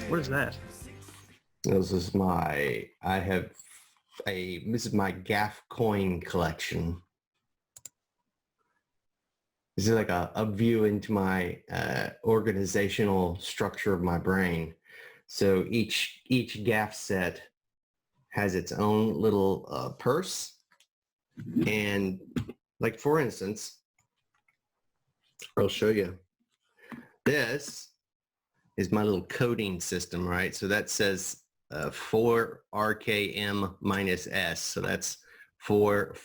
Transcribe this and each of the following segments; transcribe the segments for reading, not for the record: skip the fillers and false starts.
What is that? This is my gaff coin collection. This is like a view into my organizational structure of my brain. So each gaff set has its own little purse. And like, for instance, I'll show you. This is my little coding system, right? So that says 4 RKM minus S. So that's four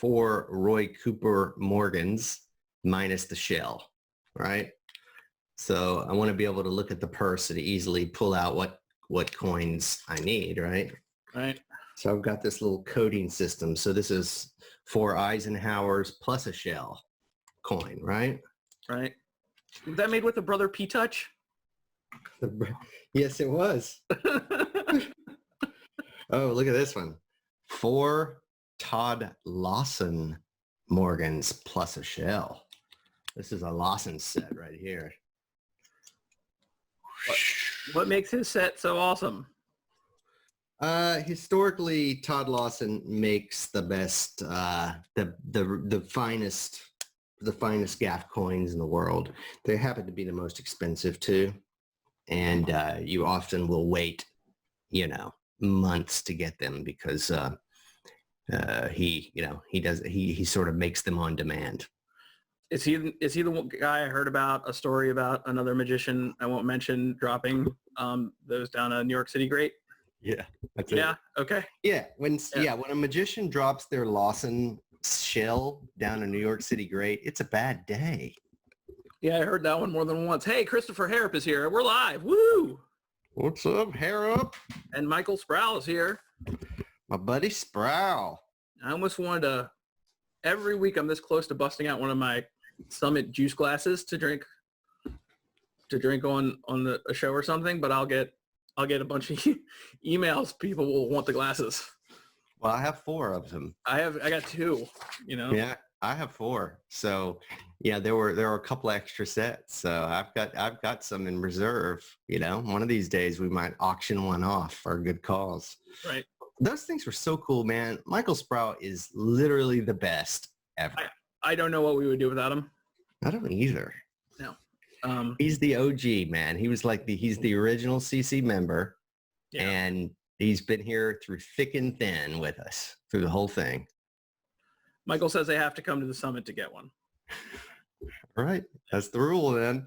Roy Cooper Morgans minus the shell, right? So I want to be able to look at the purse and easily pull out what coins I need, right? Right. So I've got this little coding system. So this is 4 Eisenhowers plus a shell coin, right? Right. Was that made with a Brother P-Touch? Yes, it was. Oh, look at this one. 4 Todd Lawson Morgans plus a shell. This is a Lawson set right here. What makes his set so awesome? Historically, Todd Lawson makes the best, the finest gaff coins in the world. They happen to be the most expensive too, and you often will wait, months to get them because he sort of makes them on demand. Is he the one guy I heard about a story about another magician I won't mention dropping those down a New York City grate? Yeah. That's Yeah. it. Okay. Yeah. When a magician drops their Lawson shell down a New York City grate, it's a bad day. Yeah, I heard that one more than once. Hey, Christopher Harrop is here. We're live. Woo! What's up, Harrop? And Michael Sproul is here. My buddy Sproul. I almost wanted to. Every week I'm this close to busting out one of my Summit juice glasses to drink on a show or something, but I'll get a bunch of emails. People will want the glasses. Well, I have 4 of them. I got 2, Yeah, I have 4. So yeah, there were a couple extra sets. So I've got some in reserve, One of these days we might auction one off for a good cause. Right. Those things were so cool, man. Michael Sproul is literally the best ever. I don't know what we would do without him. I don't either. No. He's the OG, man. He was he's the original CC member. Yeah. And he's been here through thick and thin with us through the whole thing. Michael says they have to come to the summit to get one. All right. That's the rule then.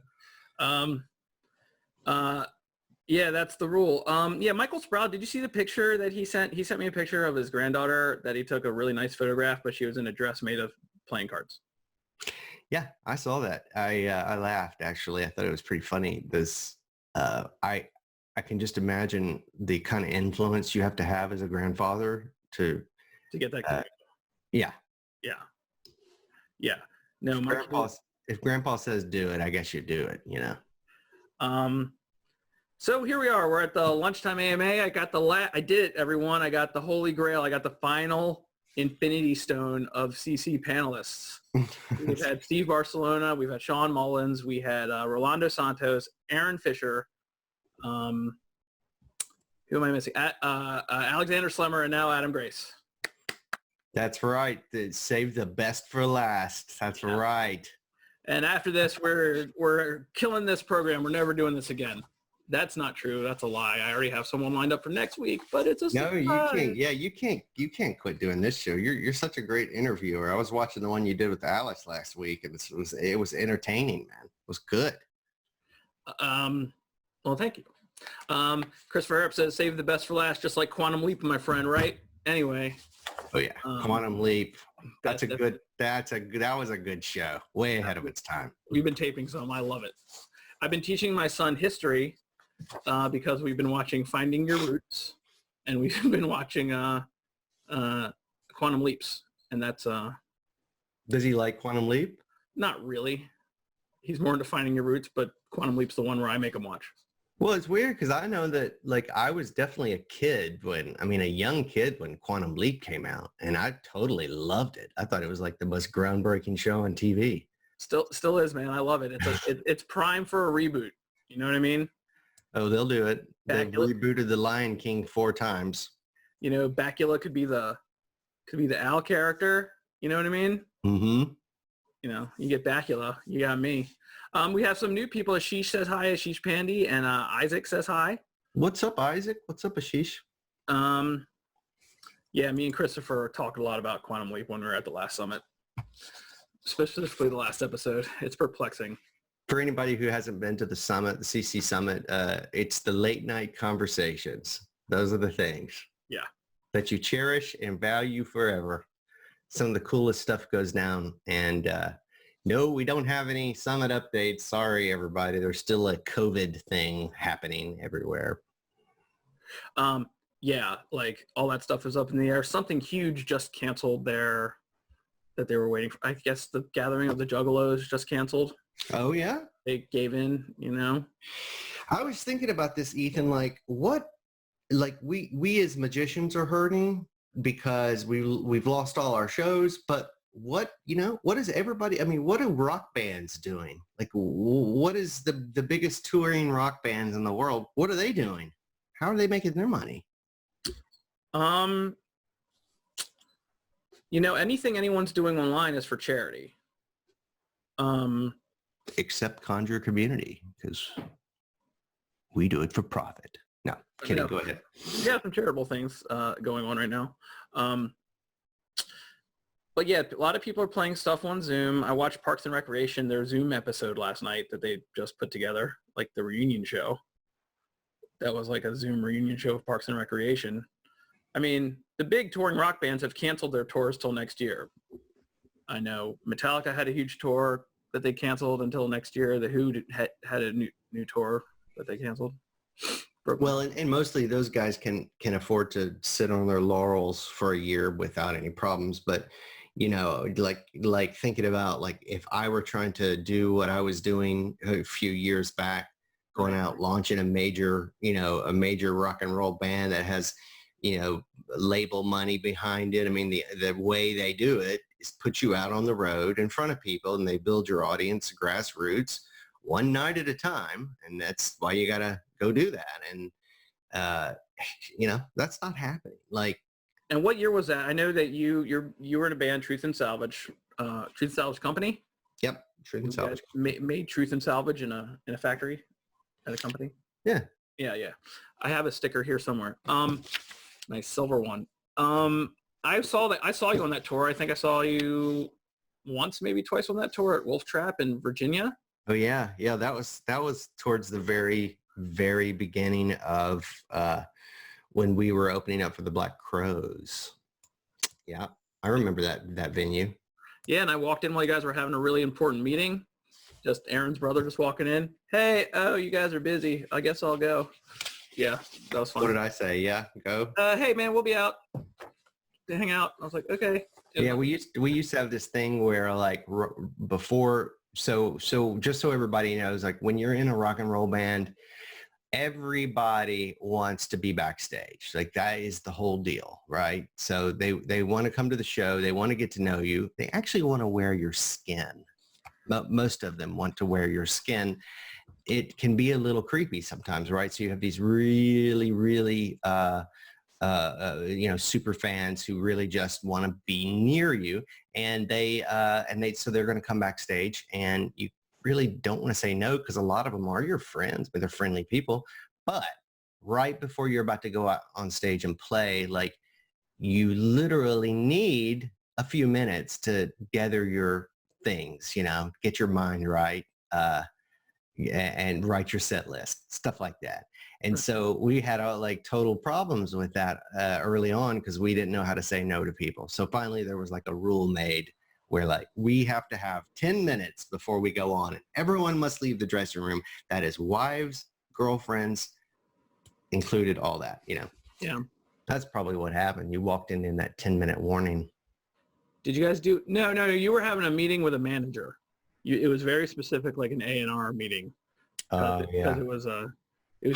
Yeah, that's the rule. Yeah, Michael Sproul, did you see the picture that he sent? He sent me a picture of his granddaughter that he took a really nice photograph, but she was in a dress made of playing cards. Yeah, I saw that. I laughed, actually. I thought it was pretty funny. I can just imagine the kind of influence you have to have as a grandfather to get that. Yeah. Yeah. Yeah. No, if grandpa says do it, I guess you do it, So here we are. We're at the lunchtime AMA. I did it, everyone. I got the Holy Grail. I got the final Infinity Stone of CC panelists. We've had Steve Barcelona. We've had Sean Mullins. We had Rolando Santos, Aaron Fisher. Who am I missing? Alexander Slemmer, and now Adam Grace. That's right. Save the best for last. That's right. And after this, we're killing this program. We're never doing this again. That's not true. That's a lie. I already have someone lined up for next week, but it's a surprise. No, you can't. Yeah, you can't quit doing this show. You're such a great interviewer. I was watching the one you did with Alice last week, and it was entertaining, man. It was good. Well, thank you. Christopher Harrop says, save the best for last, just like Quantum Leap, my friend, right? Anyway. Oh yeah, Quantum Leap. That was a good show. Way ahead of its time. We've been taping some. I love it. I've been teaching my son history because we've been watching Finding Your Roots, and we've been watching Quantum Leaps, and that's. Does he like Quantum Leap? Not really. He's more into Finding Your Roots, but Quantum Leap's the one where I make him watch. Well, it's weird because I know that I was definitely a young kid when Quantum Leap came out, and I totally loved it. I thought it was like the most groundbreaking show on TV. Still is, man. I love it. It's prime for a reboot. You know what I mean? Oh, they'll do it. They've Bacula, rebooted The Lion King 4 times. Bacula could be the Al character. You know what I mean? Mm-hmm. You get Bacula, you got me. We have some new people. Ashish says hi. Ashish Pandy, and Isaac says hi. What's up, Isaac? What's up, Ashish? Yeah, me and Christopher talked a lot about Quantum Leap when we were at the last summit, specifically the last episode. It's perplexing. For anybody who hasn't been to the summit, the CC summit, it's the late night conversations. Those are the things. Yeah. That you cherish and value forever. Some of the coolest stuff goes down. And no, we don't have any summit updates. Sorry, everybody. There's still a COVID thing happening everywhere. Yeah, like all that stuff is up in the air. Something huge just canceled that they were waiting for. I guess the Gathering of the Juggalos just canceled. Oh, yeah? They gave in, I was thinking about this, Ethan, like what, like we as magicians are hurting because we've lost all our shows, but what is everybody, I mean, what are rock bands doing? Like what is the biggest touring rock bands in the world? What are they doing? How are they making their money? Anything anyone's doing online is for charity. Except Conjuror Community, because we do it for profit. No, kidding. Go ahead. Yeah, some charitable things going on right now. But yeah, a lot of people are playing stuff on Zoom. I watched Parks and Recreation, their Zoom episode last night that they just put together, like the reunion show. That was like a Zoom reunion show of Parks and Recreation. I mean, the big touring rock bands have canceled their tours till next year. I know Metallica had a huge tour that they canceled until next year. The Who had a new tour that they canceled. Well, and mostly those guys can afford to sit on their laurels for a year without any problems. But, like thinking about like if I were trying to do what I was doing a few years back, going out, launching a major rock and roll band that has, label money behind it. I mean, the way they do it is put you out on the road in front of people and they build your audience grassroots one night at a time. And that's why you got to go do that. And, that's not happening. Like, and what year was that? I know that you were in a band, Truth and Salvage Company. Yep. Truth and Salvage. Made Truth and Salvage in a factory at a company. Yeah. Yeah. I have a sticker here somewhere. Nice silver one. I saw you on that tour. I think I saw you once, maybe twice on that tour at Wolf Trap in Virginia. Oh yeah. Yeah. That was towards the very, very beginning of when we were opening up for the Black Crows. Yeah. I remember that venue. Yeah. And I walked in while you guys were having a really important meeting. Just Aaron's brother just walking in. Hey, you guys are busy. I guess I'll go. Yeah, that was fun. What did I say? Yeah, go. Hey man, we'll be out to hang out. I was like, okay. Yeah, we used to have this thing where like before, so just so everybody knows, like when you're in a rock and roll band, everybody wants to be backstage. Like that is the whole deal, right? So they want to come to the show. They want to get to know you. They actually want to wear your skin. Most of them want to wear your skin. It can be a little creepy sometimes, right? So you have these really, really, super fans who really just want to be near you, and so they're going to come backstage, and you really don't want to say no because a lot of them are your friends, but they're friendly people. But right before you're about to go out on stage and play, like you literally need a few minutes to gather your things, get your mind right. And write your set list, stuff like that. And so we had like total problems with that early on because we didn't know how to say no to people. So finally there was like a rule made where like we have to have 10 minutes before we go on and everyone must leave the dressing room. That is wives, girlfriends, included, all that, Yeah. That's probably what happened. You walked in that 10-minute warning. Did you guys do? No, you were having a meeting with a manager. It was very specific, like an A&R meeting. Yeah. Because it was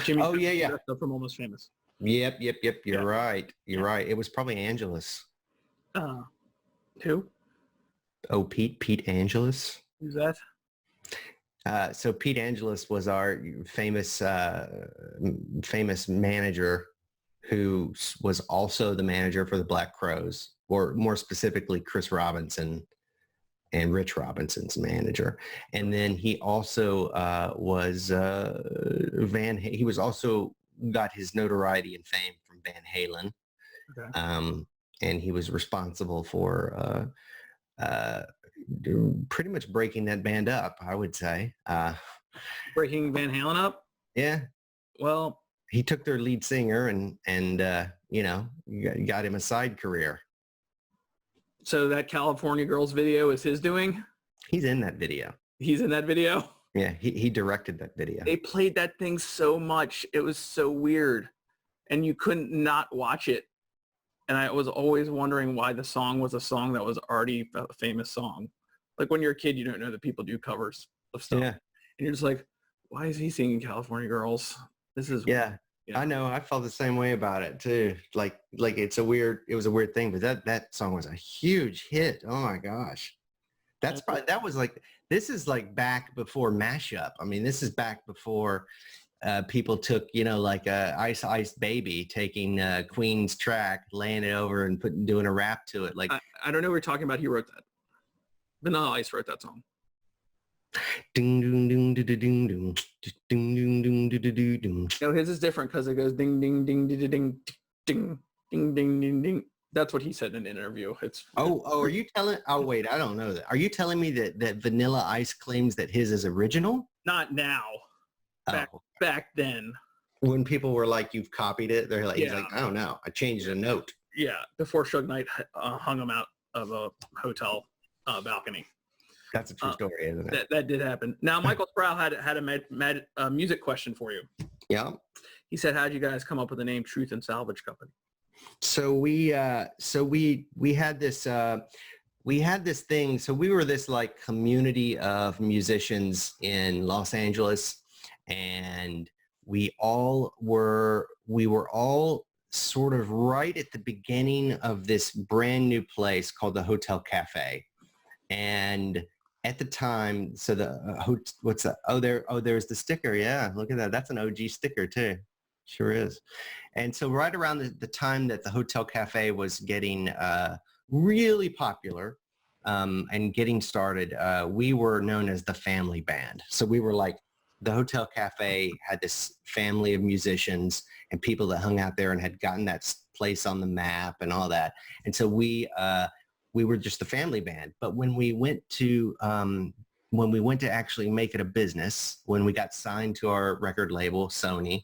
Jimmy. Oh yeah. From Almost Famous. Yep. You're right. You're right. It was probably Angelus. Who? Oh, Pete Angelus. Who's that? So Pete Angelus was our famous manager who was also the manager for the Black Crows, or more specifically, Chris Robinson and Rich Robinson's manager. And then he also was he was also got his notoriety and fame from Van Halen. Okay. And he was responsible for pretty much breaking that band up, I would say. Breaking Van Halen up? Yeah. Well, he took their lead singer and got him a side career. So that California Girls video is his doing? He's in that video. He's in that video? Yeah, he directed that video. They played that thing so much. It was so weird. And you couldn't not watch it. And I was always wondering why the song was a song that was already a famous song. Like when you're a kid, you don't know that people do covers of stuff. Yeah. And you're just like, why is he singing California Girls? This is yeah. I know. I felt the same way about it too. Like it was a weird thing, but that song was a huge hit. Oh my gosh. This is like back before mashup. I mean, this is back before people took, like Ice Ice Baby, taking Queen's track, laying it over and doing a rap to it. Like I don't know what you're talking about. He wrote that. Vanilla Ice wrote that song. Ding ding ding ding ding ding ding ding ding ding ding. No, his is different because it goes ding ding ding ding ding ding ding ding ding ding. That's what he said in an interview. Are you telling? Oh wait, I don't know that. Are you telling me that Vanilla Ice claims that his is original? Not now. Back then. When people were like, "You've copied it," they're like, "He's like, I don't know. I changed a note." Yeah, before Suge Knight hung him out of a hotel balcony. That's a true story, isn't it? That did happen. Now, Michael Sproul had a music question for you. Yeah. He said, "How did you guys come up with the name Truth and Salvage Company?" So we had this thing. So we were this like community of musicians in Los Angeles, and we were all sort of right at the beginning of this brand new place called the Hotel Cafe. And at the time, so what's that? There's the sticker. Yeah, look at that. That's an OG sticker too. Sure is. And so right around the time that the Hotel Cafe was getting really popular and getting started, we were known as the family band. So we were like, the Hotel Cafe had this family of musicians and people that hung out there and had gotten that place on the map and all that. And so we were just the family band. But when we went to actually make it a business, when we got signed to our record label, Sony,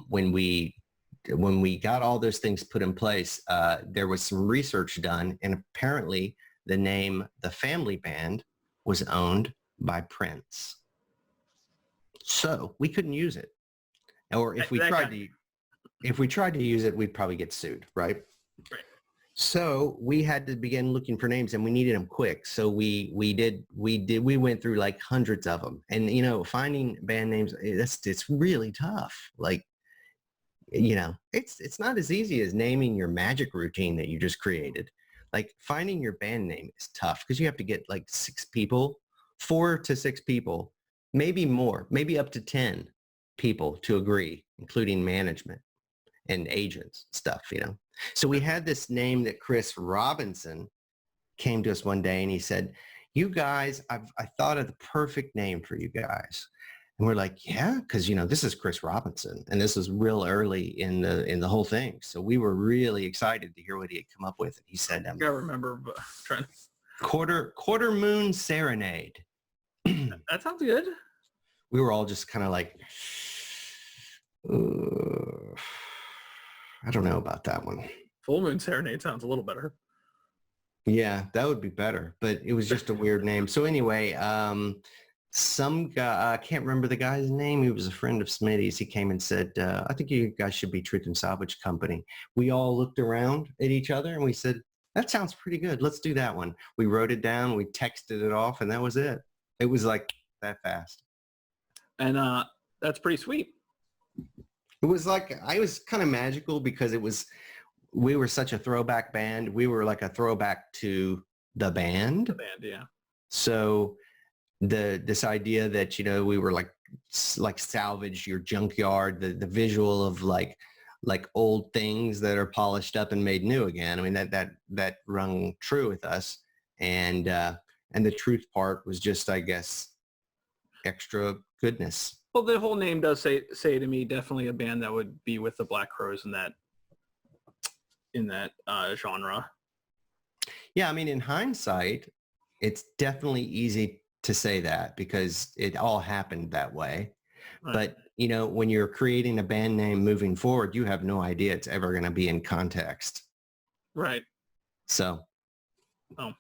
when we got all those things put in place, there was some research done, and apparently the name The Family Band was owned by Prince. So we couldn't use it. Or if we tried to use it, we'd probably get sued, right? Right. So we had to begin looking for names, and we needed them quick. So we went through like hundreds of them, and finding band names, it's really tough. Like, it's not as easy as naming your magic routine that you just created. Like finding your band name is tough because you have to get like 4 to 6 people, maybe more, maybe up to 10 people to agree, including management and agents stuff, So we had this name that Chris Robinson came to us one day and he said, "You guys, I thought of the perfect name for you guys." And we're like, "Yeah," because this is Chris Robinson, and this was real early in the whole thing. So we were really excited to hear what he had come up with. And he said, I remember trying to... Quarter Moon Serenade. That sounds good. We were all just kind of like, I don't know about that one. Full Moon Serenade sounds a little better. Yeah, that would be better, but it was just a weird name. So anyway, some guy, I can't remember the guy's name. He was a friend of Smitty's. He came and said, "I think you guys should be Truth and Salvage Company." We all looked around at each other and we said, "That sounds pretty good. Let's do that one." We wrote it down, we texted it off, and that was it. It was like that fast. And that's pretty sweet. It was like, I was kind of magical because we were such a throwback band. We were like a throwback to the band. The band, yeah. So this idea that, we were like salvage your junkyard, the visual of like old things that are polished up and made new again. I mean, that rung true with us. And the truth part was just, I guess, extra goodness. Well, the whole name does say to me definitely a band that would be with the Black Crowes in that genre. Yeah, I mean, in hindsight, it's definitely easy to say that because it all happened that way. Right. But, when you're creating a band name moving forward, you have no idea it's ever going to be in context. Right. So. Oh,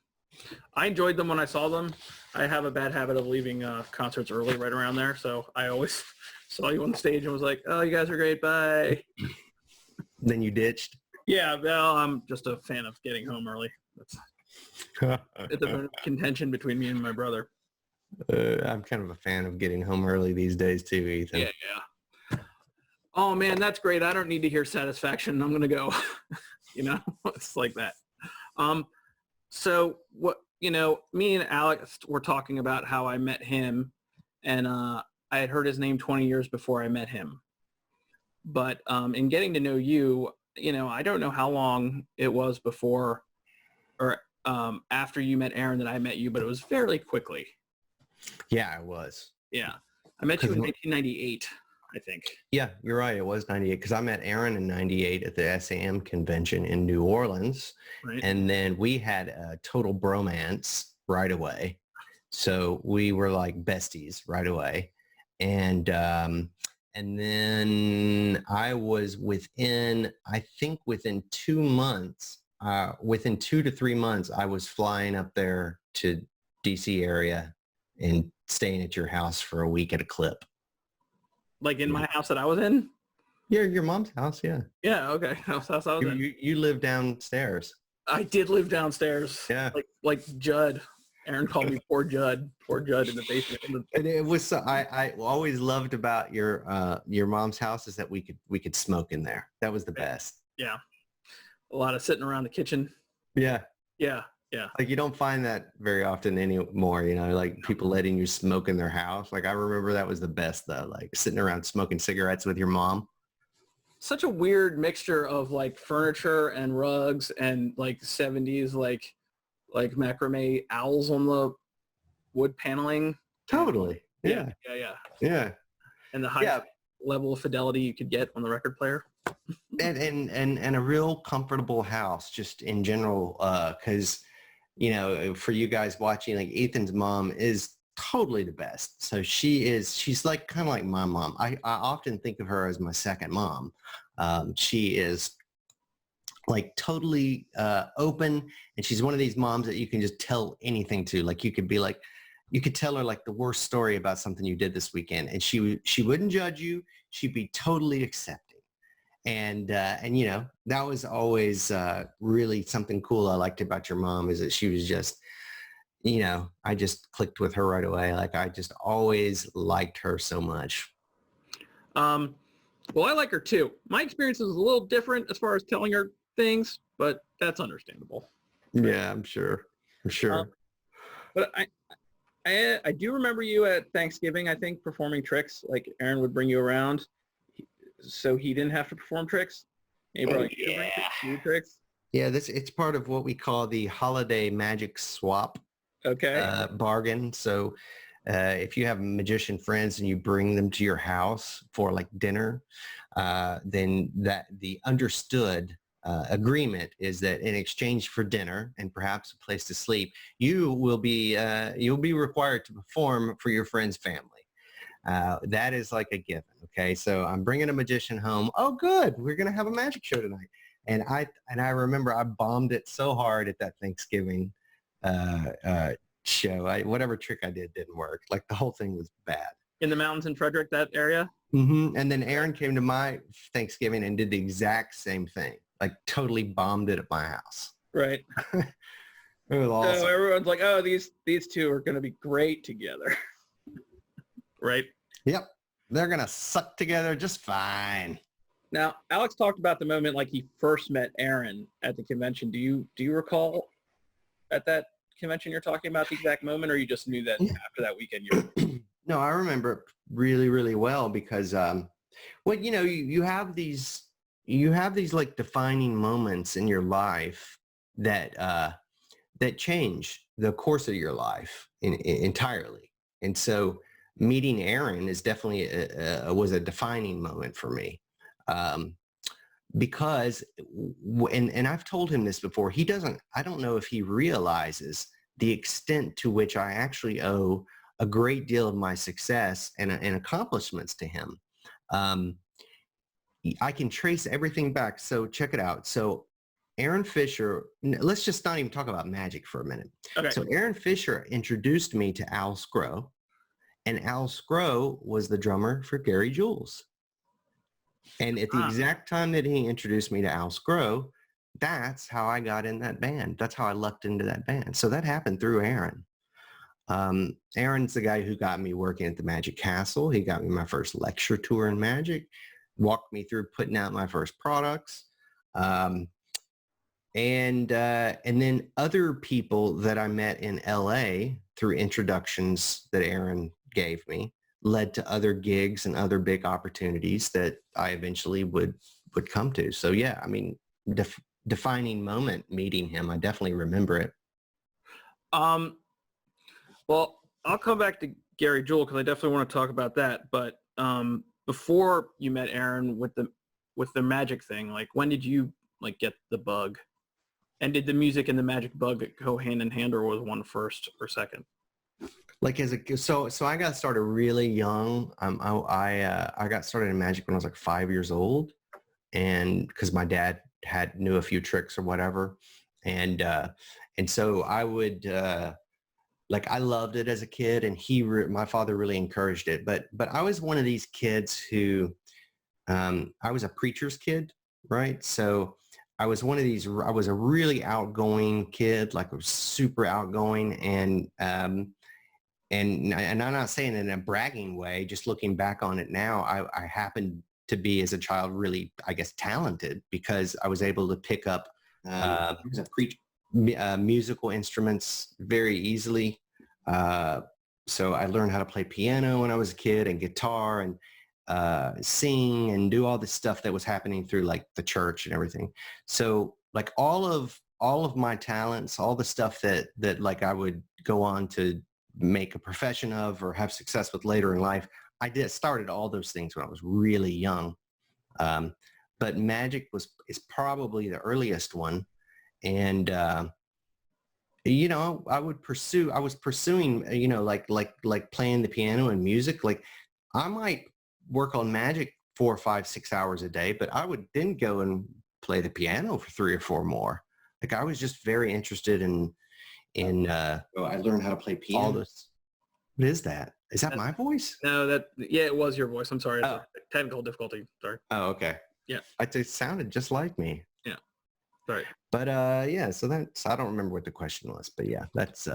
I enjoyed them when I saw them. I have a bad habit of leaving concerts early right around there. So I always saw you on the stage and was like, oh, you guys are great. Bye. Then you ditched? Yeah, well, I'm just a fan of getting home early. It's a contention between me and my brother. I'm kind of a fan of getting home early these days too, Ethan. Yeah. Oh man, that's great. I don't need to hear Satisfaction. I'm gonna go. It's like that. So what? Me and Alex were talking about how I met him, and I had heard his name 20 years before I met him. But in getting to know you, I don't know how long it was before or after you met Aaron that I met you, but it was fairly quickly. Yeah, it was. Yeah. I met you in 1998, I think. Yeah, you're right. It was 98 because I met Aaron in 98 at the SAM convention in New Orleans. Right. And then we had a total bromance right away. So we were like besties right away. And then I was within 2 months, within 2 to 3 months, I was flying up there to DC area and staying at your house for a week at a clip. Like in my house that I was in? Yeah, your mom's house, yeah. Yeah, okay. House I was in. You live downstairs. I did live downstairs. Yeah. Like Judd. Aaron called me poor Judd. Poor Judd in the basement. And it was I always loved about your mom's house is that we could smoke in there. That was the best. Yeah. A lot of sitting around the kitchen. Yeah. Yeah. Yeah. Like you don't find that very often anymore, like people letting you smoke in their house. Like I remember that was the best though, like sitting around smoking cigarettes with your mom. Such a weird mixture of like furniture and rugs and like 70s like macrame owls on the wood paneling. Totally. Yeah. Yeah. And the high level of fidelity you could get on the record player. And a real comfortable house just in general, because for you guys watching, like Ethan's mom is totally the best. So she's like kind of like my mom. I often think of her as my second mom. She is like totally open, and she's one of these moms that you can just tell anything to. Like you could tell her like the worst story about something you did this weekend, and she wouldn't judge you. She'd be totally accepting. And that was always really something cool I liked about your mom is that she was just, I just clicked with her right away. Like I just always liked her so much. Well, I like her too. My experience is a little different as far as telling her things, but that's understandable. Yeah, I'm sure. But I do remember you at Thanksgiving, I think, performing tricks. Like Aaron would bring you around so he didn't have to perform tricks. New tricks. Yeah, it's part of what we call the holiday magic swap bargain. So if you have magician friends and you bring them to your house for like dinner, then the understood agreement is that in exchange for dinner and perhaps a place to sleep, you'll be required to perform for your friend's family. That is like a given. Okay, so I'm bringing a magician home. Oh, good, we're gonna have a magic show tonight. And I remember I bombed it so hard at that Thanksgiving show. Whatever trick I did didn't work. Like the whole thing was bad. In the mountains in Frederick, that area? Mm-hmm. And then Aaron came to my Thanksgiving and did the exact same thing. Like totally bombed it at my house. Right. It was awesome. So everyone's like, oh, these two are going to be great together. Right? Yep. They're going to suck together just fine. Now, Alex talked about the moment like he first met Aaron at the convention. Do you recall at that convention you're talking about, the exact moment, or you just knew that after that weekend you No, I remember it really, really well because, well, you have these like defining moments in your life that, that change the course of your life entirely. And so meeting Aaron is definitely was a defining moment for me. Because and I've told him this before, I don't know if he realizes the extent to which I actually owe a great deal of my success and accomplishments to him. I can trace everything back. So check it out. So Aaron Fisher, let's just not even talk about magic for a minute. Okay. So Aaron Fisher introduced me to Al Scrow, and Al Scrow was the drummer for Gary Jules. And at the exact time that he introduced me to Al Scrow, that's how I got in that band. That's how I lucked into that band. So that happened through Aaron. Aaron's the guy who got me working at the Magic Castle. He got me my first lecture tour in magic, walked me through putting out my first products. And then other people that I met in LA through introductions that Aaron gave me led to other gigs and other big opportunities that I eventually would come to. So yeah, I mean, defining moment meeting him. I definitely remember it. Well, I'll come back to Gary Jewell because I definitely want to talk about that. But before you met Aaron with the magic thing, like when did you like get the bug? And did the music and the magic bug go hand in hand, or was one first or second? Like so I got started really young. I got started in magic when I was like 5 years old, and because my dad knew a few tricks or whatever, and so I would like I loved it as a kid, and my father really encouraged it. But I was one of these kids who I was a preacher's kid, right? So I was one of these. I was a really outgoing kid, like I was super outgoing, and I'm not saying it in a bragging way. Just looking back on it now, I happened to be as a child really, I guess, talented because I was able to pick up musical instruments very easily. So I learned how to play piano when I was a kid, and guitar, and sing and do all this stuff that was happening through like the church and everything. So like all of my talents, all the stuff that like I would go on to make a profession of or have success with later in life, I started all those things when I was really young. But magic is probably the earliest one. And I was pursuing, like playing the piano and music. Like I might work on magic 4, 5, 6 hours a day, but I would then go and play the piano for 3 or 4 more. Like I was just very interested in I learned how to play piano. All this. What is that? Is that my voice? No, it was your voice. I'm sorry. Oh. Technical difficulty. Sorry. Oh, okay. Yeah. It sounded just like me. Yeah. Sorry. But yeah, so I don't remember what the question was, but yeah, that's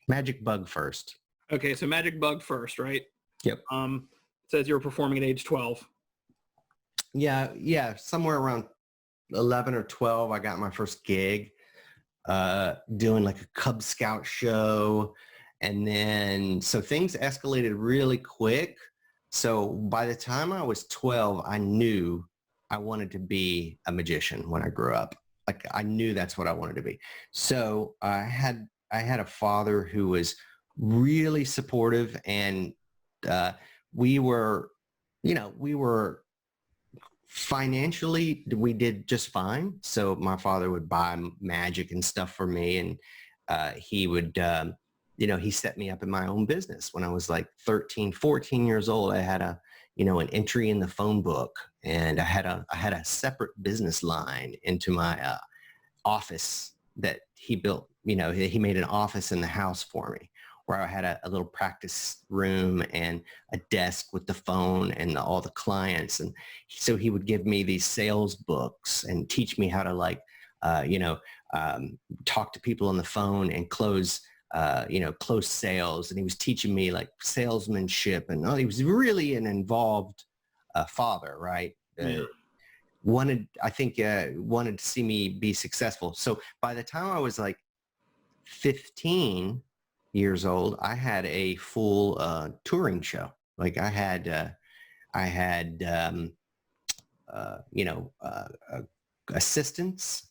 magic bug first. Okay, so magic bug first, right? Yep. It says you were performing at age 12. Yeah, somewhere around 11 or 12, I got my first gig doing like a Cub Scout show. And then, so things escalated really quick. So by the time I was 12, I knew I wanted to be a magician when I grew up. Like I knew that's what I wanted to be. So I had a father who was really supportive, and we were financially, we did just fine. So my father would buy magic and stuff for me, and he would, he set me up in my own business. When I was like 13, 14 years old, I had an entry in the phone book, and I had a separate business line into my office that he built. He made an office in the house for me, where I had a little practice room and a desk with the phone and all the clients. And so he would give me these sales books and teach me how to talk to people on the phone and close sales. And he was teaching me like salesmanship, and he was really an involved father, right? Wanted to see me be successful. So by the time I was like 15 years old, I had a full touring show. Like I had assistants,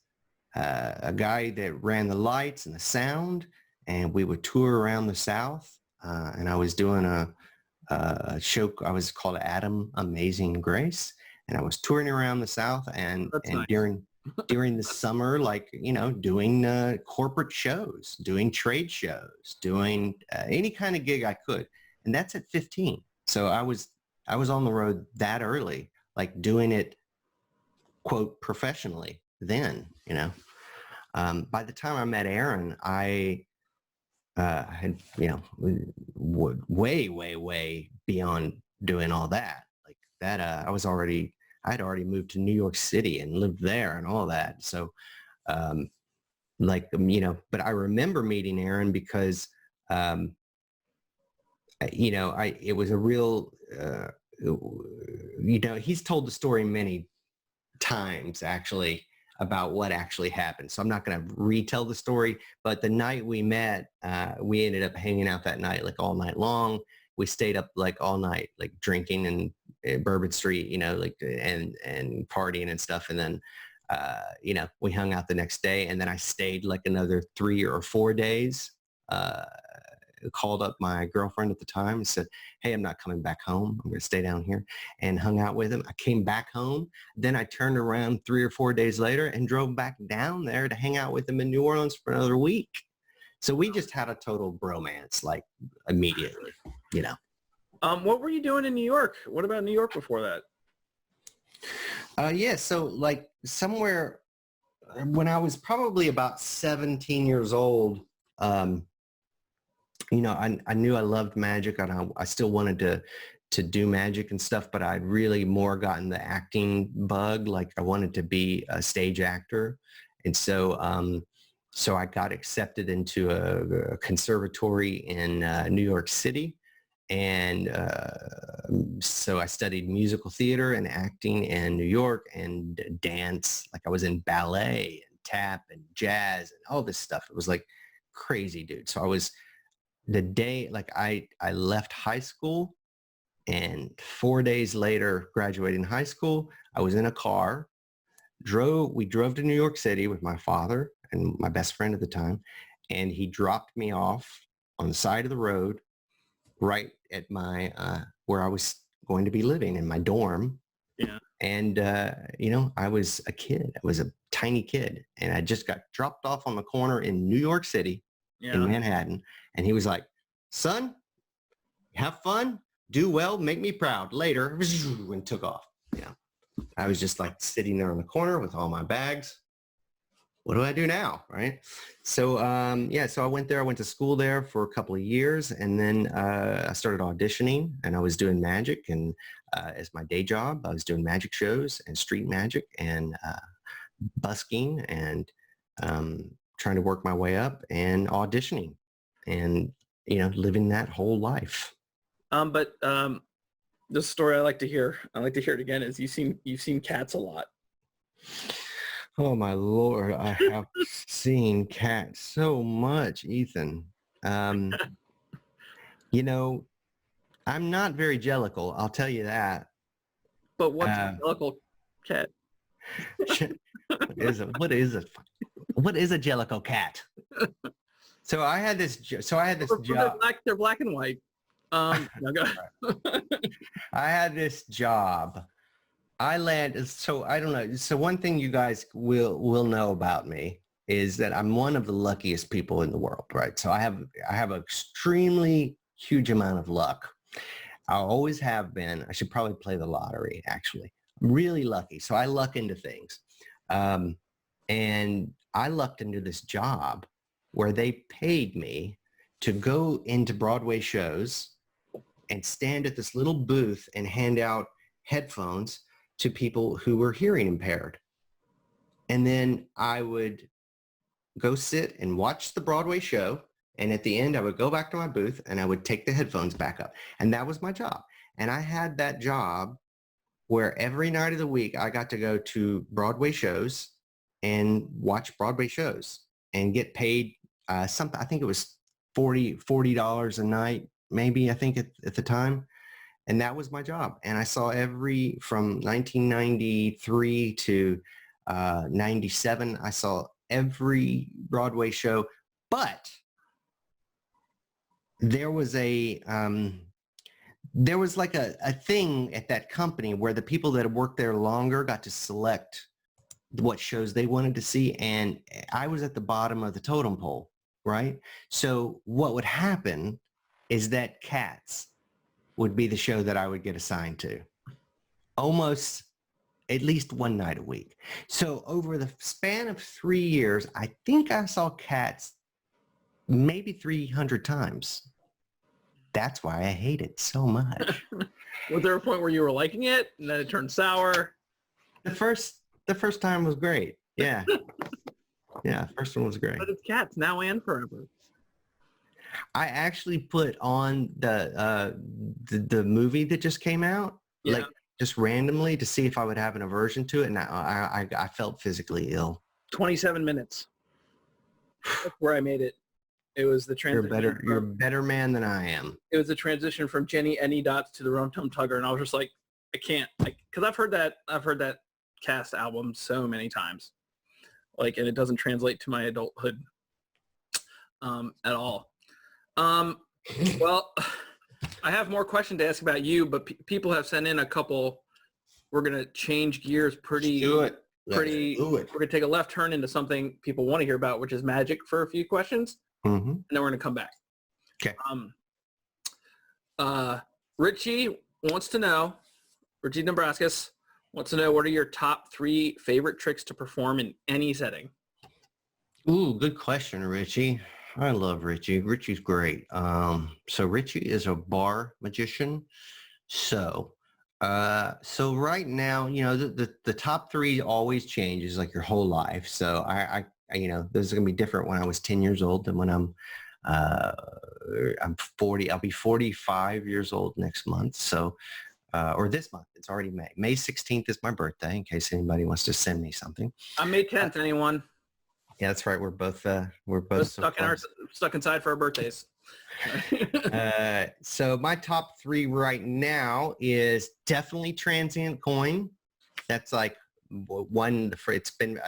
a guy that ran the lights and the sound, and we would tour around the South. And I was doing a show. I was called Adam Amazing Grace, and I was touring around the South. And Nice. during the summer, like doing corporate shows, doing trade shows, doing any kind of gig I could. And that's at 15. So I was on the road that early, like doing it, quote, professionally then. By the time I met Aaron, I had, way beyond doing all that. Like that, I had already moved to New York City and lived there and all that. So, but I remember meeting Aaron because, it was a real, he's told the story many times actually about what actually happened. So I'm not going to retell the story, but the night we met, we ended up hanging out that night, like all night long. We stayed up like all night, like drinking and Bourbon Street, and partying and stuff. And then, we hung out the next day, and then I stayed like another 3 or 4 days, called up my girlfriend at the time and said, hey, I'm not coming back home. I'm going to stay down here, and hung out with him. I came back home. Then I turned around 3 or 4 days later and drove back down there to hang out with him in New Orleans for another week. So we just had a total bromance, like immediately, What were you doing in New York? What about New York before that? Yeah. So like somewhere when I was probably about 17 years old, I knew I loved magic, and I still wanted to do magic and stuff, but I'd really more gotten the acting bug. Like I wanted to be a stage actor. And so, so I got accepted into a conservatory in New York City. And so I studied musical theater and acting in New York, and dance. Like I was in ballet and tap and jazz and all this stuff. It was like crazy, dude. So I was, the day, like I left high school, and 4 days later, graduating high school, I was in a car, we drove to New York City with my father and my best friend at the time. And he dropped me off on the side of the road, right at my, where I was going to be living, in my dorm. Yeah. And, I was a kid. I was a tiny kid, and I just got dropped off on the corner in New York City, in Manhattan. And he was like, son, have fun, do well, make me proud, later, and took off. I was just like sitting there on the corner with all my bags. What do I do now? Right. So, so I went there. I went to school there for a couple of years, and then I started auditioning, and I was doing magic, and as my day job, I was doing magic shows and street magic and busking, and trying to work my way up and auditioning, and living that whole life. But the story I like to hear it again, is you've seen cats a lot. Oh my Lord, I have seen cats so much, Ethan. I'm not very jellicle, I'll tell you that. But what's a jellicle cat? What is a jellicle cat? So I had this job. They're black and white. No, go I had this job. So I don't know. So one thing you guys will know about me is that I'm one of the luckiest people in the world, right? So I have an extremely huge amount of luck. I always have been. I should probably play the lottery, actually. I'm really lucky. So I luck into things. And I lucked into this job where they paid me to go into Broadway shows and stand at this little booth and hand out headphones to people who were hearing impaired. And then I would go sit and watch the Broadway show. And at the end, I would go back to my booth and I would take the headphones back up. And that was my job. And I had that job where every night of the week, I got to go to Broadway shows and watch Broadway shows and get paid. something, I think it was $40 a night, maybe, I think at the time. And that was my job. And I saw from 1993 to 97, I saw every Broadway show, but there was like a thing at that company where the people that had worked there longer got to select what shows they wanted to see. And I was at the bottom of the totem pole, right? So what would happen is that Cats would be the show that I would get assigned to almost at least one night a week. So over the span of 3 years, I think I saw Cats maybe 300 times. That's why I hate it so much. Was there a point where you were liking it and then it turned sour? The first time was great. Yeah. Yeah, first one was great. But it's Cats now and forever. I actually put on the movie that just came out, like just randomly to see if I would have an aversion to it, and I felt physically ill. 27 minutes. That's where I made it. It was the transition. You're a better man than I am. It was the transition from Jenny Any Dots to the Rum Tum Tugger, and I was just like, I can't, because I've heard that Cast album so many times, and it doesn't translate to my adulthood at all. Well, I have more questions to ask about you, but people have sent in a couple. We're going to change gears pretty. Do it. We're going to take a left turn into something people want to hear about, which is magic, for a few questions. Mm-hmm. And then we're going to come back. Okay. Richie Nebraskis wants to know, what are your top 3 favorite tricks to perform in any setting? Ooh, good question, Richie. I love Richie. Richie's great. So Richie is a bar magician. So right now, the top 3 always changes, like your whole life. So I this is gonna be different when I was 10 years old than when I'm 40. I'll be 45 years old next month. So, or this month. It's already May. May 16th is my birthday, in case anybody wants to send me something. I'm May 10th. Anyone? Yeah, that's right. We're both stuck inside for our birthdays. So my top 3 right now is definitely transient coin. That's like one. It's been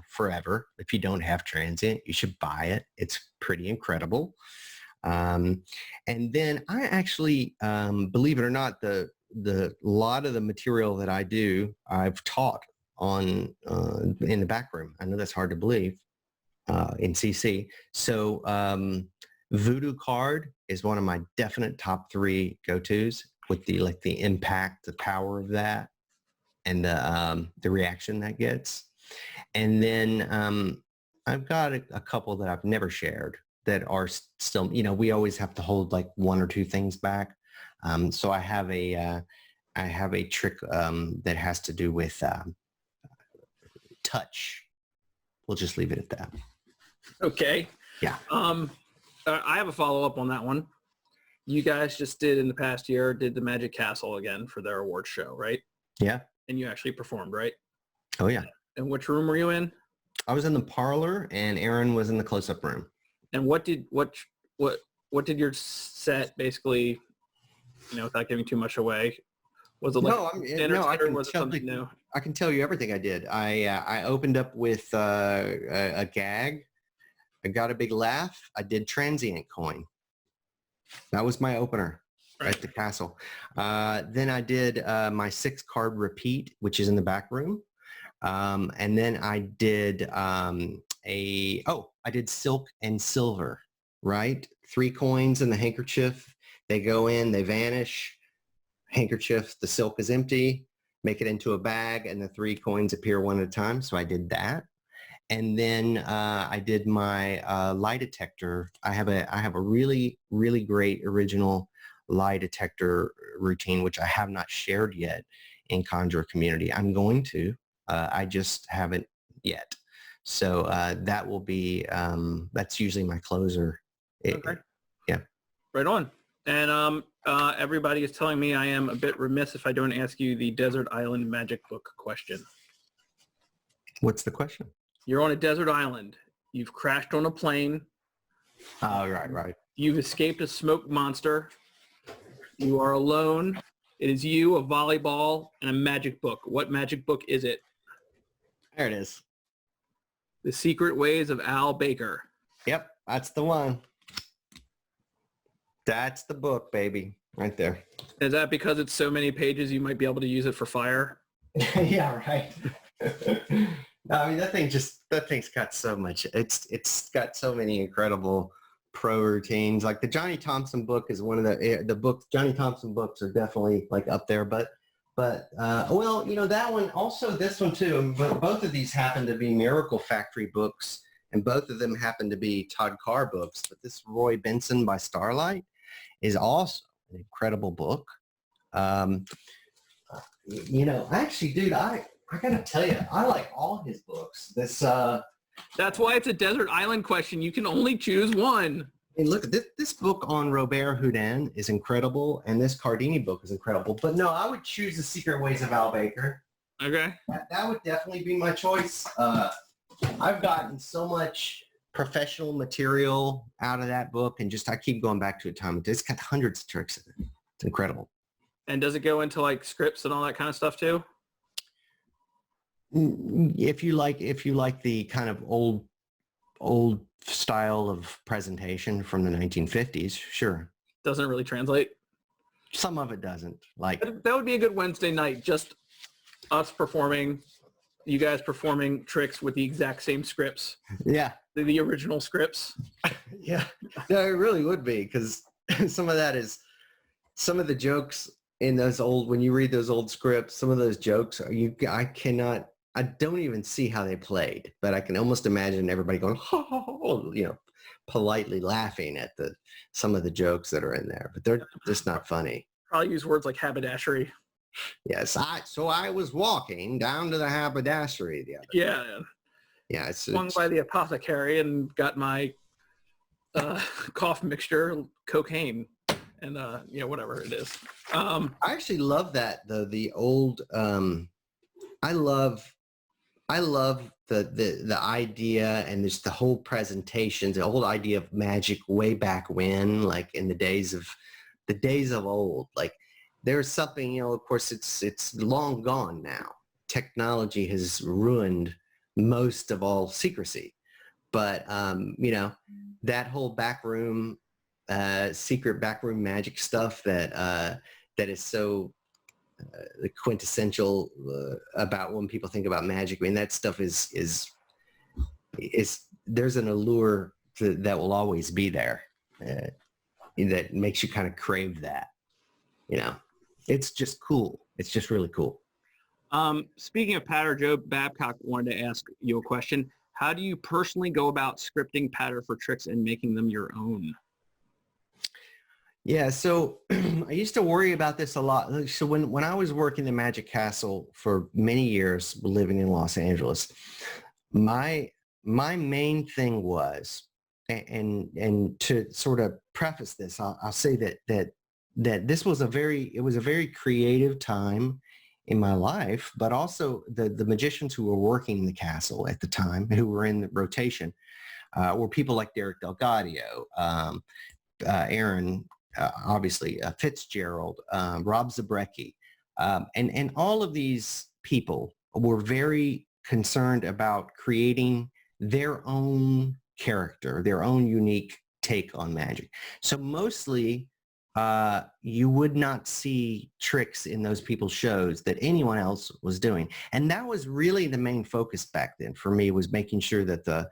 forever. If you don't have transient, you should buy it. It's pretty incredible. And then I actually, believe it or not, the lot of the material that I do, I've taught on in the back room. I know that's hard to believe. In CC. So Voodoo card is one of my definite top 3 go-tos, with the impact, the power of that, and the reaction that gets. And then I've got a couple that I've never shared that are still, we always have to hold like 1 or 2 things back. So I have a trick that has to do with touch. We'll just leave it at that. Okay. Yeah. I have a follow-up on that one. You guys just did, in the past year, did the Magic Castle again for their awards show, right? Yeah. And you actually performed, right? Oh, yeah. And which room were you in? I was in the parlor, and Aaron was in the close-up room. And what did your set basically, without giving too much away, was it I can tell you everything I did. I opened up with a gag. I got a big laugh. I did transient coin. That was my opener at the castle. Then I did my 6-card repeat, which is in the back room. And then I did I did silk and silver, right? 3 coins in the handkerchief. They go in, they vanish. Handkerchief, the silk is empty. Make it into a bag, and the 3 coins appear one at a time. So I did that. And then I did my lie detector. I have a really, really great original lie detector routine, which I have not shared yet in Conjuror Community. I'm going to. I just haven't yet. So that will be, that's usually my closer. Okay. Yeah. Right on. And everybody is telling me I am a bit remiss if I don't ask you the Desert Island Magic Book question. What's the question? You're on a desert island. You've crashed on a plane. Oh, right. You've escaped a smoke monster. You are alone. It is you, a volleyball, and a magic book. What magic book is it? There it is. The Secret Ways of Al Baker. Yep, that's the one. That's the book, baby, right there. Is that because it's so many pages you might be able to use it for fire? Yeah, right. I mean, that thing's got so much. It's got so many incredible pro routines. Like the Johnny Thompson book is one of the books. Johnny Thompson books are definitely like up there. But well, that one, also this one too. But both of these happen to be Miracle Factory books, and both of them happen to be Todd Carr books. But this Roy Benson by Starlight is also an incredible book. Actually, dude, I gotta tell you, I like all his books. That's why it's a desert island question. You can only choose one. Hey, look, this book on Robert Houdin is incredible, and this Cardini book is incredible. But no, I would choose The Secret Ways of Al Baker. Okay. That would definitely be my choice. I've gotten so much professional material out of that book, and I keep going back to it time. It's got hundreds of tricks in it. It's incredible. And does it go into like scripts and all that kind of stuff too? If you like the kind of old style of presentation from the 1950s, sure. Doesn't really translate. Some of it doesn't. Like that would be a good Wednesday night. Just us performing, you guys performing tricks with the exact same scripts. Yeah. The original scripts. Yeah. No, it really would be, because some of the jokes in those when you read those old scripts, some of those jokes I don't even see how they played, but I can almost imagine everybody going, politely laughing at some of the jokes that are in there, but they're just not funny. Probably use words like haberdashery. Yes. I was walking down to the haberdashery the other day. Yeah. Yeah. Swung by the apothecary and got my cough mixture, cocaine, and whatever it is. I actually love that though. The old, I love the idea and just the whole presentations, the whole idea of magic way back when, like in the days of old. Like there's something, of course it's long gone now. Technology has ruined most of all secrecy, but that whole backroom, secret backroom magic stuff that is so the quintessential about when people think about magic. I mean, that stuff is there's an allure that will always be there that makes you kind of crave that. It's just cool. It's just really cool. Speaking of patter, Joe Babcock wanted to ask you a question. How do you personally go about scripting patter for tricks and making them your own? Yeah, so I used to worry about this a lot. So when I was working the Magic Castle for many years, living in Los Angeles, my main thing was, and to sort of preface this, I'll say that this was a very creative time in my life, but also the magicians who were working in the castle at the time, who were in the rotation, were people like Derek Delgadio, Aaron, obviously Fitzgerald, Rob Zabrecki, and all of these people were very concerned about creating their own character, their own unique take on magic. So mostly you would not see tricks in those people's shows that anyone else was doing. And that was really the main focus back then for me, was making sure that the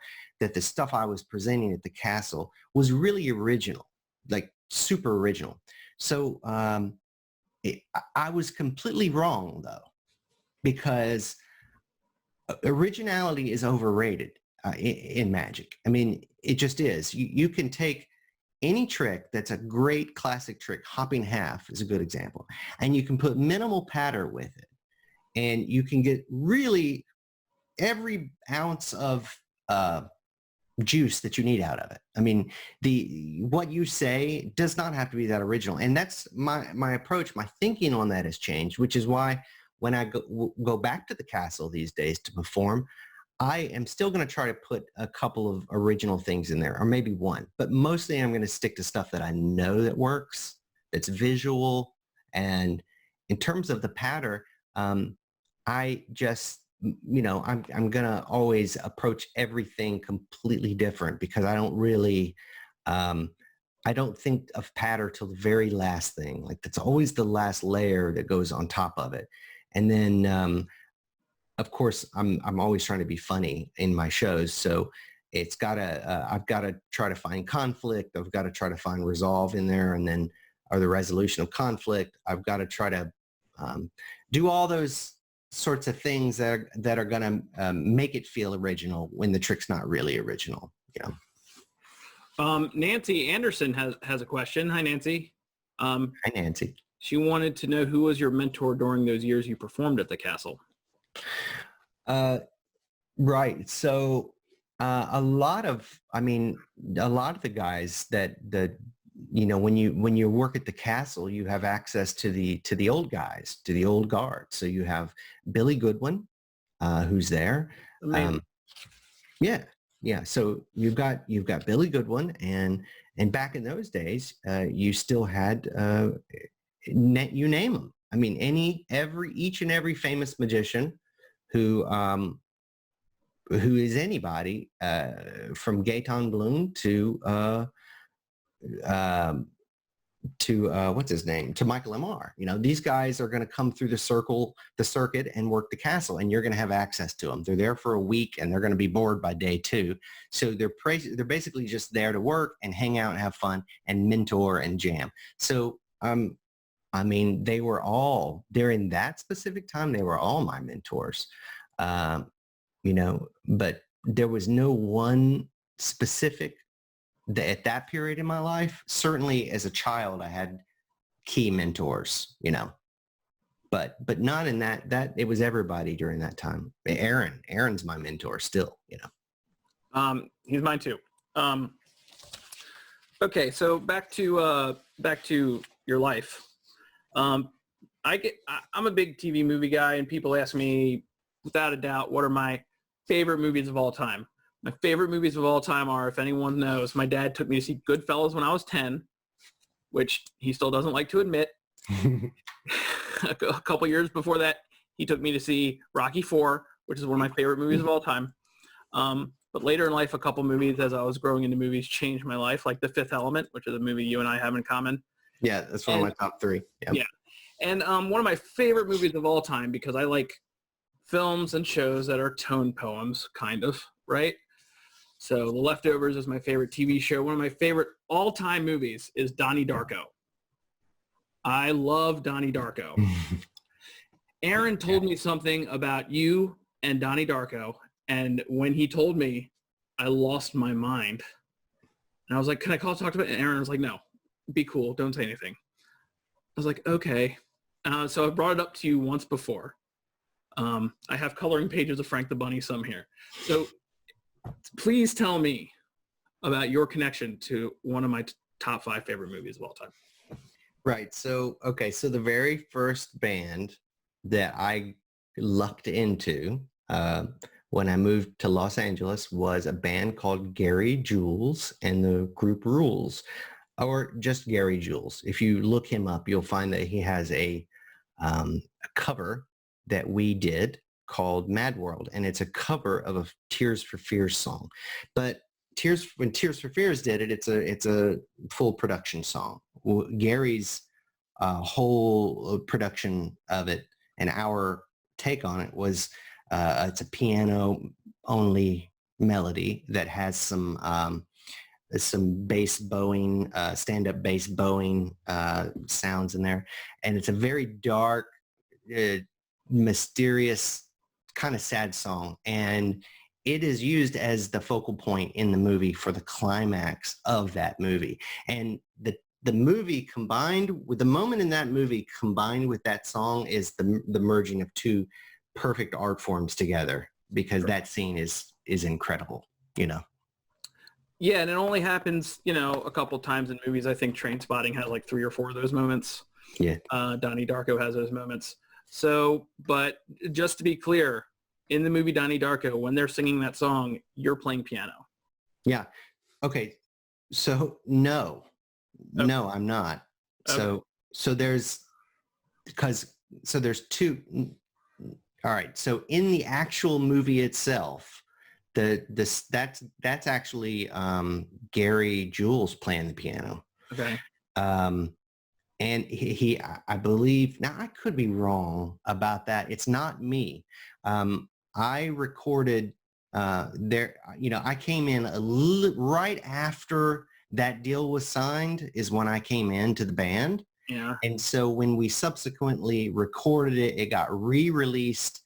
stuff I was presenting at the castle was really original, like super original. So I was completely wrong though, because originality is overrated in magic. I mean, it just is. You can take any trick that's a great classic trick, hopping half is a good example, and you can put minimal patter with it, and you can get really every ounce of juice that you need out of it. I mean, what you say does not have to be that original, and that's my approach. My thinking on that has changed, which is why when I go back to the castle these days to perform, I am still going to try to put a couple of original things in there, or maybe one, but mostly I'm going to stick to stuff that I know that works, that's visual. And in terms of the patter, I just, I'm going to always approach everything completely different because I don't really, I don't think of patter till the very last thing. Like that's always the last layer that goes on top of it. And then, of course, I'm always trying to be funny in my shows. So it's I've got to try to find conflict. I've got to try to find resolve in there, and then, or the resolution of conflict. I've got to try to do all those sorts of things that are going to make it feel original when the trick's not really original. Nancy Anderson has a question. Hi, Nancy. Hi, Nancy. She wanted to know who was your mentor during those years you performed at the castle. Right. So a lot of the guys that when you work at the castle, you have access to the old guys, to the old guard. So you have Billy Goodwin, who's there. Yeah. So you've got Billy Goodwin, and back in those days, you still had you name them. I mean, each and every famous magician who is anybody, from Gaetan Bloom to what's his name, to Michael Lamar. These guys are going to come through the circuit and work the castle, and you're going to have access to them. They're there for a week, and they're going to be bored by day 2. So they're basically just there to work and hang out and have fun and mentor and jam. So they were all, during that specific time, they were all my mentors. But there was no one specific at that period in my life. Certainly as a child, I had key mentors, but not in that it was everybody during that time. Aaron's my mentor still, He's mine too. Okay. So back to your life. I'm a big TV movie guy, and people ask me without a doubt, what are my favorite movies of all time? My favorite movies of all time are, if anyone knows, my dad took me to see Goodfellas when I was 10, which he still doesn't like to admit. A couple years before that, he took me to see Rocky IV, which is one of my favorite movies of all time. But later in life, a couple movies as I was growing into movies changed my life, like The Fifth Element, which is a movie you and I have in common. Yeah, that's one of my top 3. Yep. Yeah. And one of my favorite movies of all time, because I like films and shows that are tone poems, kind of, right? So The Leftovers is my favorite TV show. One of my favorite all-time movies is Donnie Darko. I love Donnie Darko. Aaron told me something about you and Donnie Darko, and when he told me, I lost my mind. And I was like, can I talk to him? And Aaron was like, no, be cool. Don't say anything. I was like, okay. So I brought it up to you once before. I have coloring pages of Frank the Bunny some here. So please tell me about your connection to one of my top 5 favorite movies of all time. Right. So, okay. So the very first band that I lucked into when I moved to Los Angeles was a band called Gary Jules and the group Rules, or just Gary Jules. If you look him up, you'll find that he has a cover that we did called Mad World, and it's a cover of a Tears for Fears song. But when Tears for Fears did it, it's a full production song. Gary's whole production of it, and our take on it was it's a piano only melody that has some bass bowing, stand-up bass bowing sounds in there, and it's a very dark, mysterious, kind of sad song, and it is used as the focal point in the movie for the climax of that movie. And the movie combined with the moment in that movie combined with that song is the merging of 2 perfect art forms together, because that scene is incredible, Yeah, and it only happens, a couple times in movies. I think Trainspotting has like 3 or 4 of those moments. Yeah. Donnie Darko has those moments. So, but just to be clear, in the movie Donnie Darko, when they're singing that song, you're playing piano. Yeah. Okay. So no, Okay. no, I'm not. Okay. So there's two. All right. So in the actual movie itself, that's actually Gary Jules playing the piano. Okay. And I believe, now I could be wrong about that. It's not me. I recorded I came in right after that deal was signed is when I came into the band. Yeah. And so when we subsequently recorded it, it got re-released.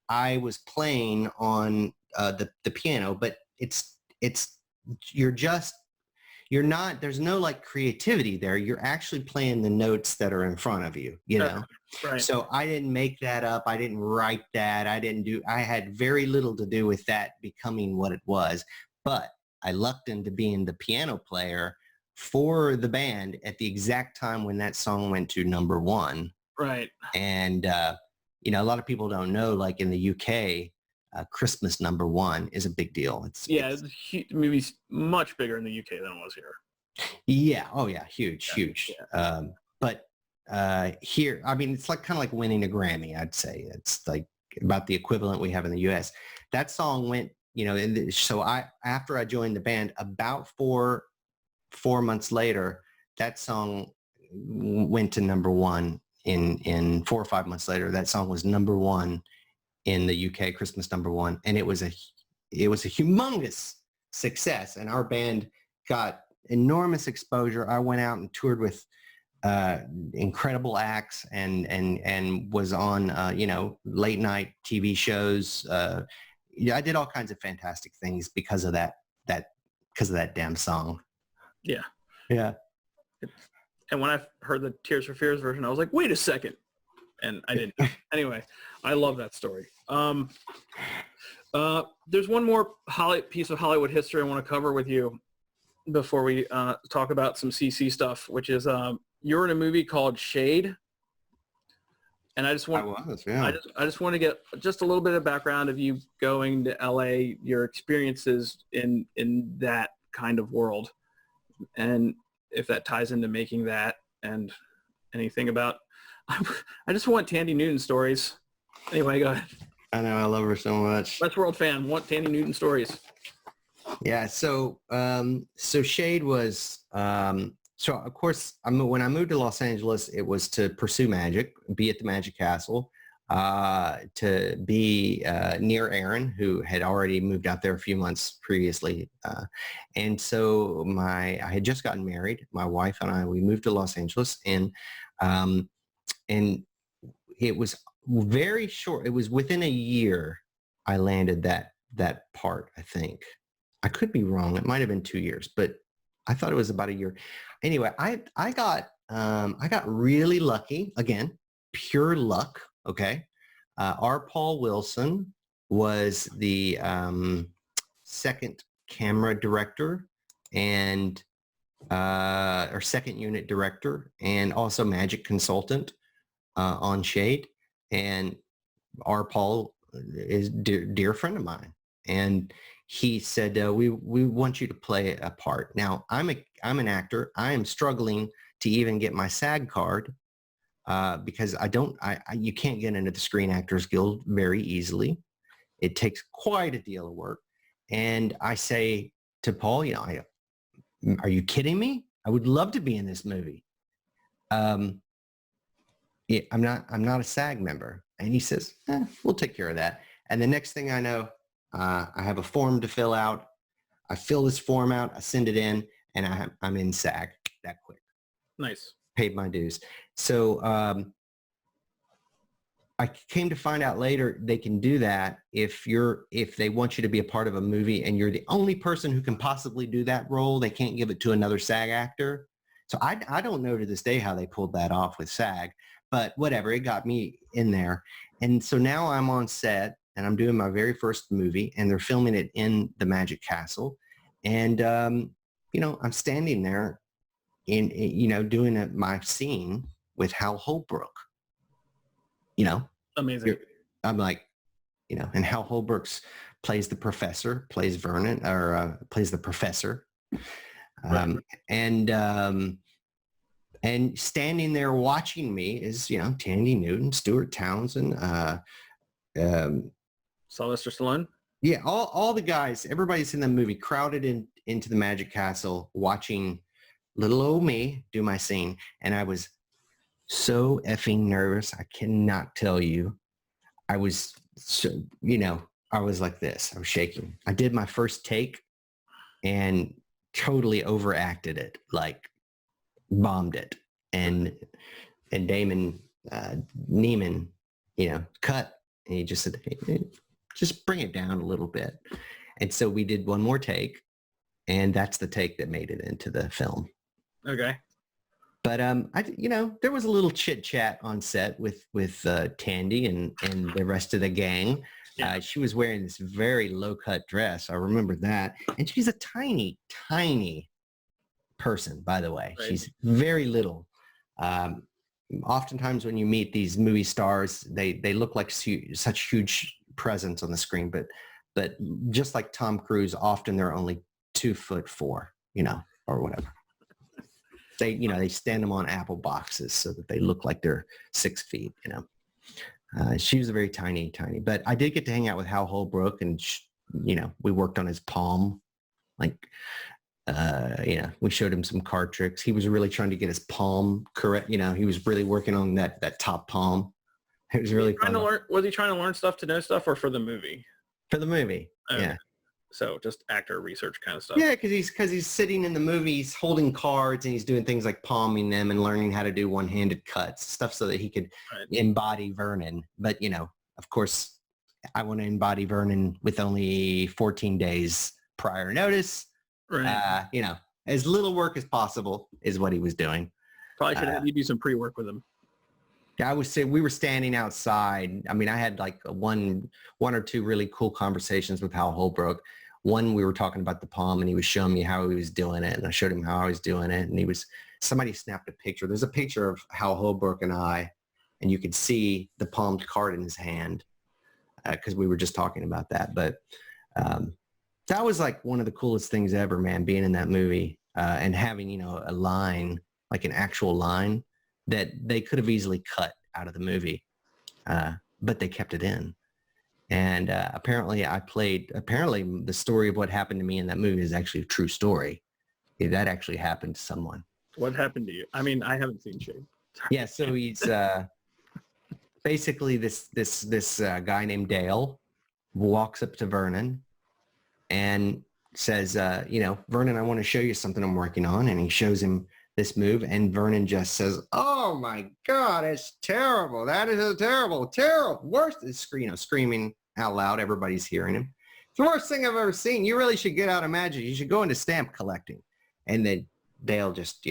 I was playing on the piano, but you're not, there's no like creativity there. You're actually playing the notes that are in front of you, you know? Right. So I didn't make that up. I didn't write that. I had very little to do with that becoming what it was, but I lucked into being the piano player for the band at the exact time when that song went to number one. Right. And, a lot of people don't know, like in the UK, Christmas number one is a big deal. The movie's much bigger in the UK than it was here. Yeah. Oh yeah. Huge. Yeah. But here, I mean, it's like kind of like winning a Grammy. I'd say it's like about the equivalent we have in the US. That song went, so after I joined the band, about four months later, that song went to number one in 4 or 5 months later. That song was number one in the UK, Christmas number one. And it was a humongous success. And our band got enormous exposure. I went out and toured with incredible acts and was on, late night TV shows. I did all kinds of fantastic things because of that damn song. Yeah. Yeah. And when I heard the Tears for Fears version, I was like, wait a second. And I didn't. Anyway, I love that story. There's one more piece of Hollywood history I want to cover with you before we talk about some CC stuff, which is you're in a movie called Shade. And I just want to get just a little bit of background of you going to LA, your experiences in that kind of world, and if that ties into making that and anything about. I just want Tandy Newton stories. Anyway, go ahead. I know, I love her so much. Westworld fan, want Tandy Newton stories. Yeah, so Shade was so of course when I moved to Los Angeles, it was to pursue magic, be at the Magic Castle, to be near Aaron, who had already moved out there a few months previously, and so I had just gotten married. My wife and we moved to Los Angeles, and it was very short. It was within a year I landed that part, I think. I could be wrong. It might have been 2 years, but I thought it was about a year. Anyway, I got really lucky. Again, pure luck. Okay. R. Paul Wilson was the second camera director and or second unit director and also magic consultant on Shade. And R. Paul is a dear friend of mine. And he said, we want you to play a part. Now, I'm an actor. I am struggling to even get my SAG card because you can't get into the Screen Actors Guild very easily. It takes quite a deal of work. And I say to Paul, are you kidding me? I would love to be in this movie. I'm not a SAG member. And he says, we'll take care of that. And the next thing I know, I have a form to fill out. I fill this form out, I send it in, and I'm in SAG that quick. Nice. Paid my dues. So I came to find out later they can do that if they want you to be a part of a movie and you're the only person who can possibly do that role. They can't give it to another SAG actor. So I don't know to this day how they pulled that off with SAG, but whatever, it got me in there. And so now I'm on set and I'm doing my very first movie and they're filming it in the Magic Castle. And, I'm standing there doing my scene with Hal Holbrook. Amazing. I'm like, and Hal Holbrook's plays the professor, plays Vernon, or plays the professor. Right. And standing there watching me is, Tandy Newton, Stuart Townsend, Sylvester Stallone. yeah, all the guys, everybody's in the movie crowded into the Magic Castle watching little old me do my scene. And I was so effing nervous. I cannot tell you. I was so, I was like this. I was shaking. I did my first take and totally overacted it, like bombed it. And Damon Neiman, cut. And he just said, hey, just bring it down a little bit. And so we did one more take, and that's the take that made it into the film. Okay. But there was a little chit chat on set with Tandy and the rest of the gang. Yeah. She was wearing this very low cut dress. I remember that. And she's a tiny, tiny person, by the way. Right. She's very little. Oftentimes when you meet these movie stars, they look like such huge presence on the screen, but just like Tom Cruise, often they're only 2'4", or whatever. They stand them on apple boxes so that they look like they're 6 feet, She was a very tiny, but I did get to hang out with Hal Holbrook, and we worked on his palm. We showed him some card tricks. He was really trying to get his palm correct. He was really working on that top palm. It was really fun. Was he trying to learn stuff to know stuff, or for the movie? For the movie, okay. Yeah. So just actor research kind of stuff. Yeah, because he's sitting in the movie, he's holding cards, and he's doing things like palming them and learning how to do one-handed cuts, stuff so that he could embody Vernon. But, of course, I want to embody Vernon with only 14 days prior notice. Right. As little work as possible is what he was doing. Probably should have you do some pre-work with him. Yeah, I would say we were standing outside. I mean, I had like one or two really cool conversations with Hal Holbrook. One, we were talking about the palm, and he was showing me how he was doing it, and I showed him how I was doing it, and somebody snapped a picture. There's a picture of Hal Holbrook and I, and you could see the palmed card in his hand because we were just talking about that. But that was like one of the coolest things ever, man, being in that movie and having, a line, like an actual line that they could have easily cut out of the movie, but they kept it in. And apparently the story of what happened to me in that movie is actually a true story. That actually happened to someone. What happened to you? I mean, I haven't seen Shade. Yeah, so he's basically this guy named Dale walks up to Vernon and says, Vernon, I want to show you something I'm working on. And he shows him this move, and Vernon just says, oh my God, it's terrible. That is a terrible, worst. It's screaming out loud. Everybody's hearing him. It's the worst thing I've ever seen. You really should get out of magic. You should go into stamp collecting. And then Dale just,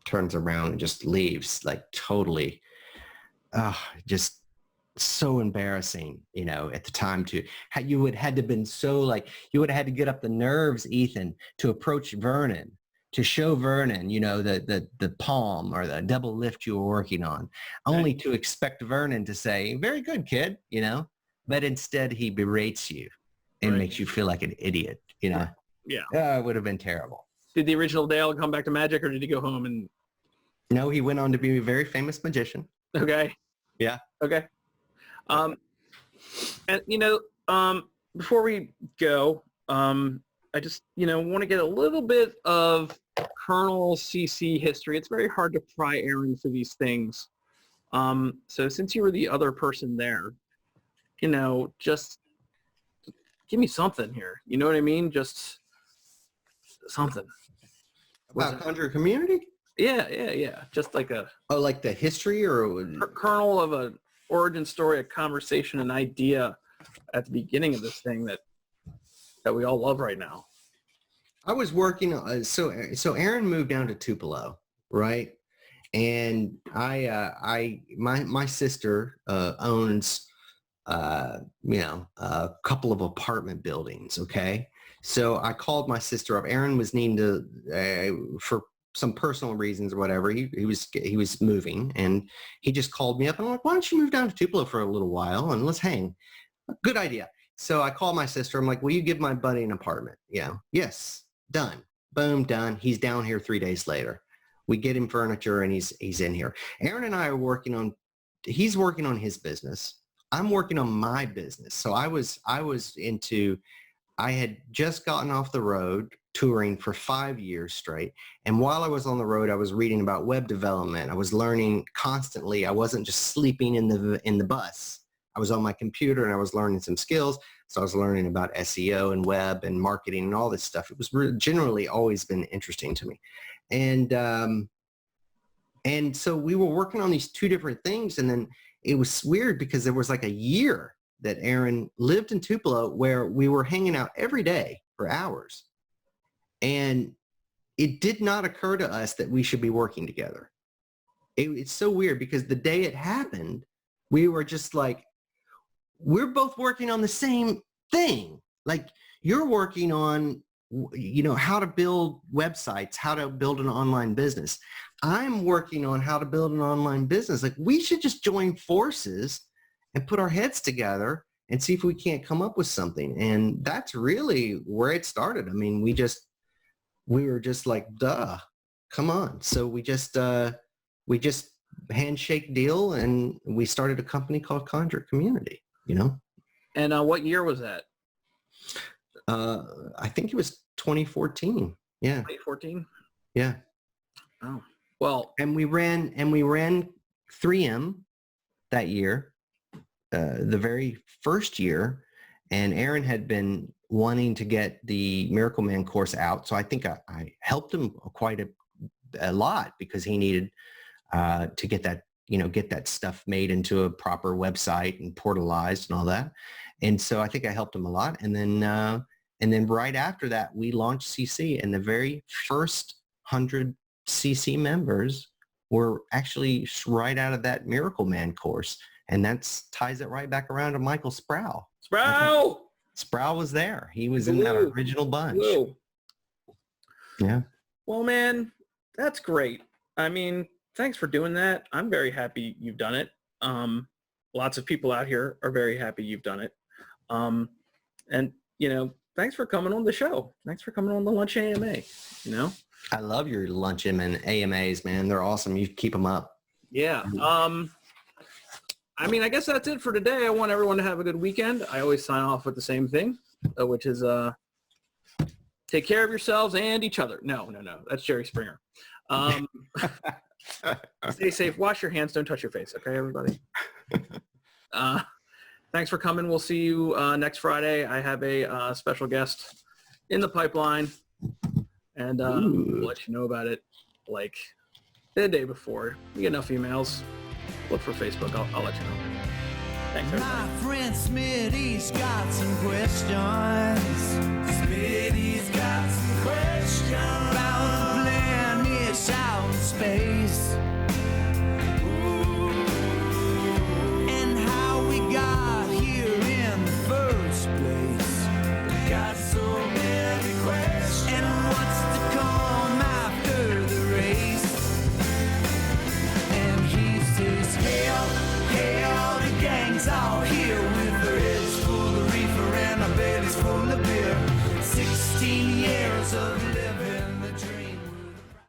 turns around and just leaves, like totally, just so embarrassing, at the time you would had to been so you would have had to get up the nerves, Ethan, to approach Vernon, to show Vernon, the palm or the double lift you were working on, only to expect Vernon to say, very good, kid, but instead he berates you and makes you feel like an idiot, Yeah. It would have been terrible. Did the original Dale come back to magic, or did he go home and... No, he went on to be a very famous magician. Okay. Yeah. Okay. And, before we go, I just, want to get a little bit of Colonel CC history. It's very hard to pry Aaron for these things. So since you were the other person there, just give me something here. You know what I mean? Just something. About Conjuror Community? Yeah. Just like like the history or kernel of an origin story, a conversation, an idea at the beginning of this thing that we all love right now. I was working on, so Aaron moved down to Tupelo, right? And my sister owns a couple of apartment buildings. Okay. So I called my sister up. Aaron was needing to, for some personal reasons or whatever, he was moving, and he just called me up, and I'm like, why don't you move down to Tupelo for a little while and let's hang? Good idea. So I call my sister. I'm like, will you give my buddy an apartment? Yeah. Yes. Done. Boom. Done. He's down here 3 days later. We get him furniture and he's in here. Aaron and I are he's working on his business. I'm working on my business. So I had just gotten off the road touring for 5 years straight. And while I was on the road, I was reading about web development. I was learning constantly. I wasn't just sleeping in the bus. I was on my computer and I was learning some skills. So I was learning about SEO and web and marketing and all this stuff. It was generally always been interesting to me. And so we were working on these two different things. And then it was weird because there was like a year that Aaron lived in Tupelo where we were hanging out every day for hours. And it did not occur to us that we should be working together. It's so weird because the day it happened, we were just like, we're both working on the same thing. Like you're working on, how to build websites, how to build an online business. I'm working on how to build an online business. Like we should just join forces and put our heads together and see if we can't come up with something. And that's really where it started. I mean, we were just like, duh, come on. So we just handshake deal and we started a company called Conjuror Community, And what year was that? I think it was 2014. Yeah. 2014? Yeah. Oh, well. And we ran 3M that year, the very first year. And Aaron had been wanting to get the Miracle Man course out. So I think I helped him quite a lot because he needed to get that stuff made into a proper website and portalized and all that. And so I think I helped him a lot. And then right after that, we launched CC, and the very first 100 CC members were actually right out of that Miracle Man course. And that ties it right back around to Michael Sproul. Sproul was there. He was in that original bunch. Whoa. Yeah. Well, man, that's great. I mean, thanks for doing that. I'm very happy you've done it. Lots of people out here are very happy you've done it. And, thanks for coming on the show. Thanks for coming on the Lunch AMA, I love your Lunch AMAs, man. They're awesome. You keep them up. Yeah. I guess that's it for today. I want everyone to have a good weekend. I always sign off with the same thing, which is take care of yourselves and each other. No. That's Jerry Springer. Stay safe. Wash your hands. Don't touch your face. Okay, everybody? Thanks for coming. We'll see you next Friday. I have a special guest in the pipeline, and we'll let you know about it like the day before. We get enough emails. Look for Facebook. I'll let you know. Thanks, everybody. My friend Smitty's got some questions. Smitty's got some questions.